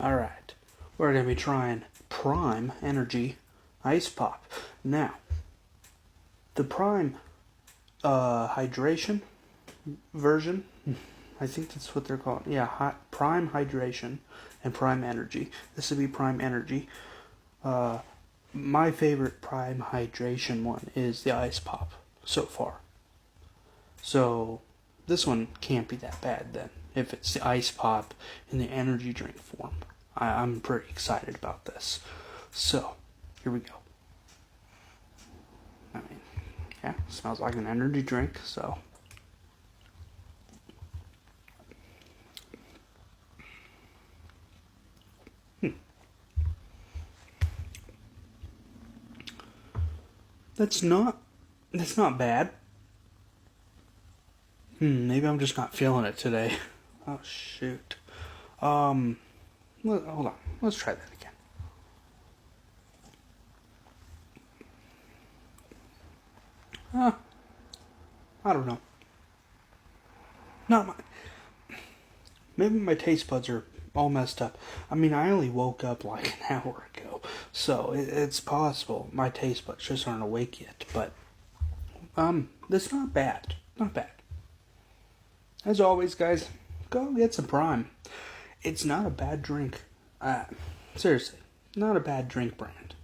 Alright, we're going to be trying Prime Energy Ice Pop. Now, the Prime Hydration version, I think that's what they're called. Yeah, Prime Hydration and Prime Energy. This would be Prime Energy. My favorite Prime Hydration one is the Ice Pop so far. So, this one can't be that bad then, if it's the Ice Pop in the energy drink form. I'm pretty excited about this. So, here we go. I mean, yeah, smells like an energy drink, so. That's not bad. Maybe I'm just not feeling it today. Oh, shoot. Hold on. Let's try that again. I don't know. Not my. Maybe my taste buds are all messed up. I mean, I only woke up like an hour ago, so it's possible my taste buds just aren't awake yet. But that's not bad. Not bad. As always, guys, go get some Prime. It's not a bad drink. Seriously, not a bad drink brand.